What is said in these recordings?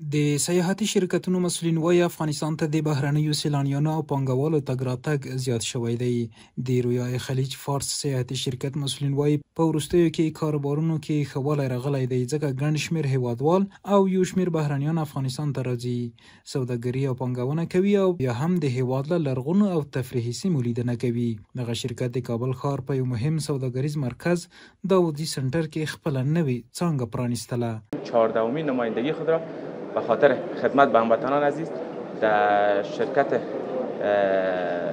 د سیاحتي شرکتونو مسؤلین وایي افغانستان ته د بهرنیو سیلانیانو او پانګوالو تګ راتګ زیات شوی دی. د رویای خلیج فارس سیاحتي شرکت مسؤلین وایي په وروستیو کې کاروبارونو کې ښه والی راغلی دی، ځکه ګڼ شمېر هیوادوال او یو شمېر بهرنیان افغانستان ته راځي، سوداګري او پانګونه کوي او یا هم د هیواد له لرغونو او تفریحي سیمو لیدنه کوي. دغه شرکت د کابل ښار په یو مهم سوداګریز مرکز داودي سنټر کې خپله نوې څانګه پرانیستله. 14مین نمایندگی خود را به خاطر خدمت به هموطنان عزیز در شرکت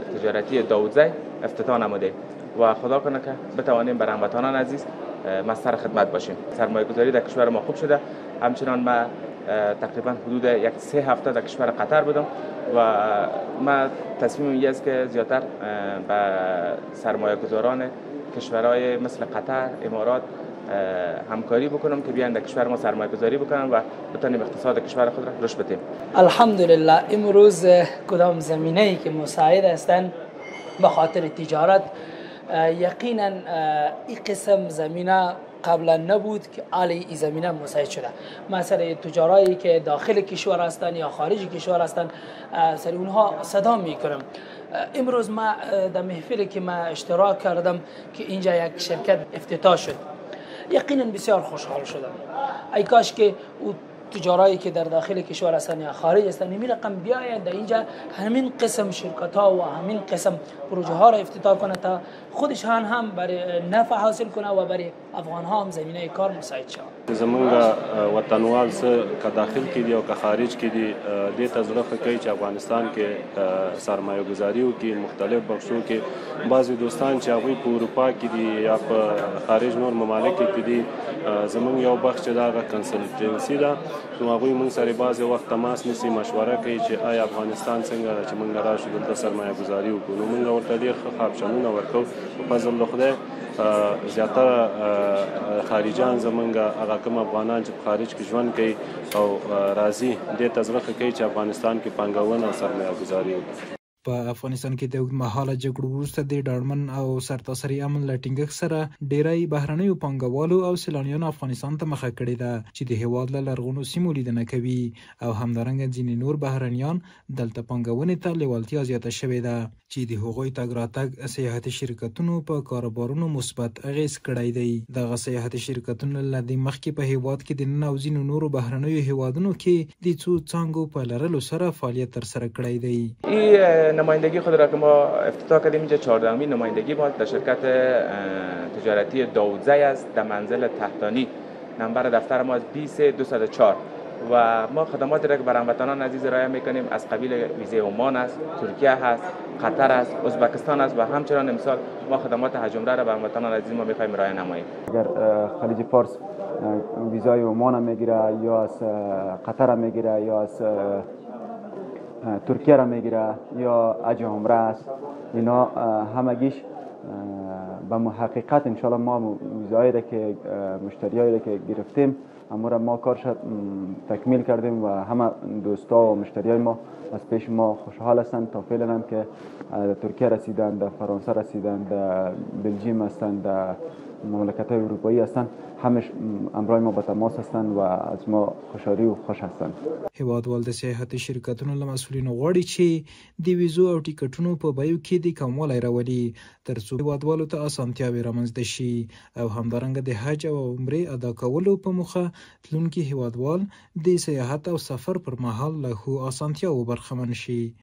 تجارتی داودزی افتتاح نموده و خدا کنه که بتوانیم بر هموطنان عزیز مستر خدمت باشیم. سرمایه گذاری در کشور ما خوب شده. همچنان ما تقریبا حدود یک 3 هفته در کشور قطر بودم و ما تصمیم این است که زیادتر به سرمایه گذاران کشورهای مثل قطر، امارات همکاری بکنم که بیان در کشور ما سرمایه گذاری بکنن و بتونیم اقتصاد کشور خود را رشد بدیم. الحمدلله امروز کدام زمینه ای که مساعد هستند به خاطر تجارت، یقینا این قسم زمینه قبلا نبود که علی این زمینه مساعد شده. مثلا تجارایی که داخل کشور هستند یا خارج کشور هستند سر اونها صدا میکنم. امروز ما در محفلی که ما اشتراک کردم که اینجا یک شرکت افتتاح شد، یقینا بسیار خوشحال شدم. ای کاش که تجارایی که در داخل کشور هستند یا خارج هستند این رقم بیاید در اینجا همین قسم شرکت ها و همین قسم پروژه ها را افتتاح کنه تا خودشان هم برای نفع حاصل کنه و برای افغان ها هم زمینه کار مساعد شود. زمونږ وطنوال که داخل کې دي او که خارج کې دي دې ته زړه ښه کوي چې افغانستان کې سرمایه ګذاري وکړي. مختلف بخشو کې بعضې دوستان چې هغوی په اروپا کې دي یا په خارج نور ممالکو کې دي، زمونږ یو بخش چې د هغه کنسلټنسي ده، نو هغوی موږ سره بعضې وخت تماس نیسي، مشوره کوي چې آیا افغانستان څنګه ده چې موږ راشو دلته سرمایه ګذاري وکړو. نو موږ ورته ډېر ښه آپشنونه ورکوو. په فضل د خدای زیاتره خارجان زمونږ هغه کوم افغانان چې په خارج کې ژوند کوي او راځي دې ته زړه ښه کوي چې افغانستان کې پانګونه او سرمایه ګذاري وکړي. په افغانستان کې د اوږدمهاله جګړو وروسته د ډاډمن او سرتاسري امن له ټینګښت سره ډیری بهرنیو پانګوالو او سیلانیانو افغانستان ته مخه کړې ده چې د هیواد له لرغونو سیمو لیدنه کوي، او همدارنګه ځینې نور بهرنیان دلته پانګونې ته لیوالتیا زیاته شوې ده چې د هغوی تګ راتګ سیاحتي شرکتونو په کاروبارونو مثبت اغېز کړی دی. دغه سیاحتي شرکتونه له دې مخکې په هیواد کې د نن او ځینو نورو بهرنیو هیوادونو کې د څو څانګو په لرلو سره فعالیت ترسره کړی دی. نمایندگی خود را که ما افتتاح کردیم اینجا 14مین نمایندگی ما در شرکت تجارتی داودزی است. در منزل تحتانی نمبر دفتر ما 20204 و ما خدماتی را که بر هموطنان عزیز ارائه میکنیم از قبیل ویزه عمان است، ترکیه هست، قطر است، ازبکستان است و همچنان امسال ما خدمات حجمره را بر هموطنان عزیز ما میخوایم ارائه نماییم. اگر خلیج فارس ویزای عمان میگیره یا از قطر میگیره یا از ترکیه را میگیره یا حج عمره است، اینا همگیش به محققت انشالله ما ویزایی را که مشتریایی را که گرفتیم امور ما کارش تکمیل کردیم و همه دوستا و مشتریای ما از پیش ما خوشحال هستند. تا فعلا هم که ترکیه رسیدند، در فرانسه رسیدند، در بلژیم هستند، در مملکت های اروپایی هستند، همش امرای ما به تماس هستند و از ما خوشحالی و خوش هستند. هیوادوال د سیاحتي شرکتونو له مسؤلینو غواړي چې د ویزو او ټیکټونو په بیو کې د کموالی راولي ترڅو هیوادوالو ته اسانتیاوې رامنځته شي، او همدارنګه د حج او عمرې ادا کولو په موخه تلونکي هیوادوال د سیاحت او سفر پر مهال له ښو اسانتیاوو برخمن شي.